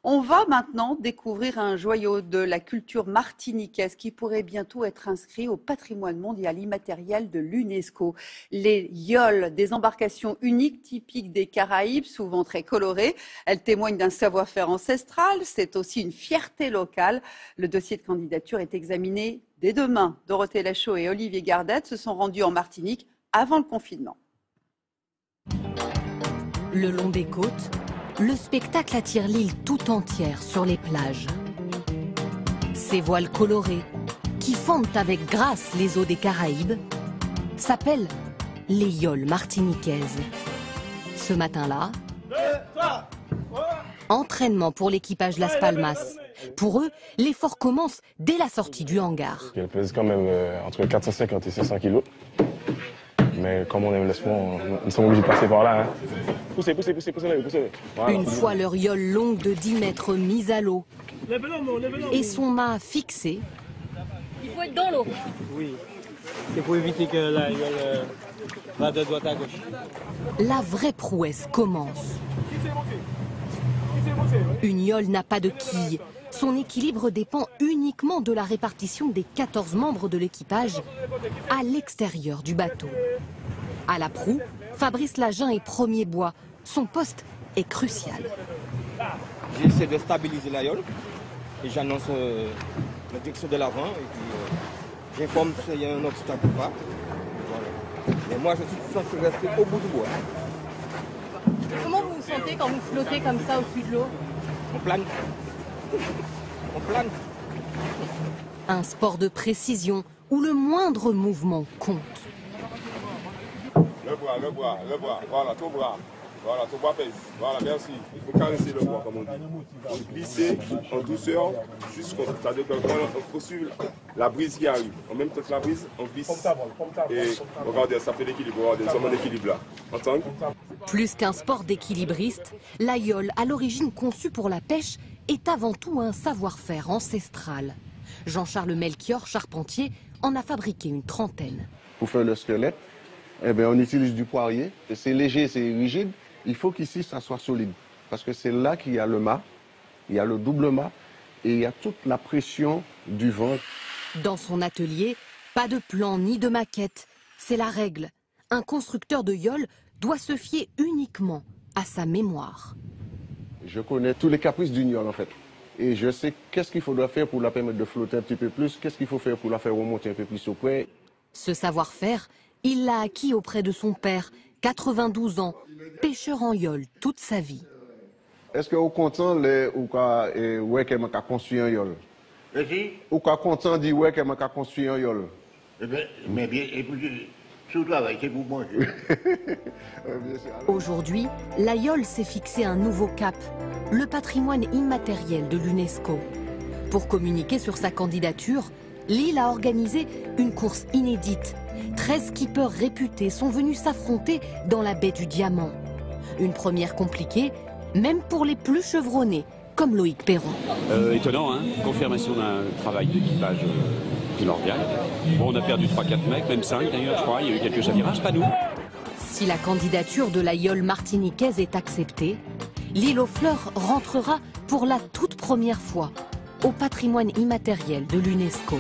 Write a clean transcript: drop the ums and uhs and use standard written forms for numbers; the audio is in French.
On va maintenant découvrir un joyau de la culture martiniquaise qui pourrait bientôt être inscrit au patrimoine mondial immatériel de l'UNESCO. Les yoles, des embarcations uniques typiques des Caraïbes, souvent très colorées. Elles témoignent d'un savoir-faire ancestral. C'est aussi une fierté locale. Le dossier de candidature est examiné dès demain. Dorothée Lachaud et Olivier Gardette se sont rendus en Martinique avant le confinement. Le long des côtes, le spectacle attire l'île tout entière sur les plages. Ces voiles colorées, qui fondent avec grâce les eaux des Caraïbes, s'appellent les yoles martiniquaises. Ce matin-là, entraînement pour l'équipage Las Palmas. Pour eux, l'effort commence dès la sortie du hangar. Elle pèse quand même entre 450 et 500 kilos. Mais comme on aime le sport, nous sommes obligés de passer par là. Hein. Poussez. Voilà. Une fois leur yole longue de 10 mètres mise à l'eau et son mât fixé, il faut être dans l'eau. Oui, c'est pour éviter que la yole va de droite à gauche. La vraie prouesse commence. Une yole n'a pas de quille. Son équilibre dépend uniquement de la répartition des 14 membres de l'équipage à l'extérieur du bateau. À la proue, Fabrice Lajeun est premier bois. Son poste est crucial. J'essaie de stabiliser la yole et j'annonce la direction de l'avant et puis j'informe s'il y a un obstacle ou pas. Voilà. Mais moi je suis censé rester au bout du bois. Comment vous vous sentez quand vous flottez comme ça au-dessus de l'eau? On plane. On plane. Un sport de précision où le moindre mouvement compte. Le bras, voilà, tout bras. Voilà, tout bras pèse. Voilà, merci. Il faut caresser le bras, comme on dit. On glisser en douceur, jusqu'au. C'est-à-dire qu'il faut suivre la brise qui arrive. En même temps que la brise, on glisse. Et regardez, ça fait l'équilibre. Regardez, nous sommes en équilibre là. Entendez? Plus qu'un sport d'équilibriste, la yole, à l'origine conçue pour la pêche, est avant tout un savoir-faire ancestral. Jean-Charles Melchior, charpentier, en a fabriqué une trentaine. Pour faire le squelette, on utilise du poirier. C'est léger, c'est rigide. Il faut qu'ici, ça soit solide. Parce que c'est là qu'il y a le mât, il y a le double mât et il y a toute la pression du vent. Dans son atelier, pas de plan ni de maquette. C'est la règle. Un constructeur de yole doit se fier uniquement à sa mémoire. Je connais tous les caprices d'une yole en fait. Et je sais qu'est-ce qu'il faudra faire pour la permettre de flotter un petit peu plus, qu'est-ce qu'il faut faire pour la faire remonter un peu plus auprès. Ce savoir-faire, il l'a acquis auprès de son père, 92 ans, pêcheur en yole toute sa vie. Est-ce que vous êtes content de m'a construit un yole? Ou content de dire que m'a construit un yole? Mais bien, écoutez, tout travail, c'est pour manger. Aujourd'hui, la yole s'est fixé un nouveau cap, le patrimoine immatériel de l'UNESCO. Pour communiquer sur sa candidature, l'île a organisé une course inédite. 13 skippers réputés sont venus s'affronter dans la baie du Diamant. Une première compliquée, même pour les plus chevronnés, comme Loïc Perron. Étonnant, hein, confirmation d'un travail d'équipage primordial. Bon, on a perdu 3-4 mecs, même 5 d'ailleurs, je crois, il y a eu quelques chavirages, pas nous. Si la candidature de la yole martiniquaise est acceptée, l'île aux fleurs rentrera pour la toute première fois au patrimoine immatériel de l'UNESCO.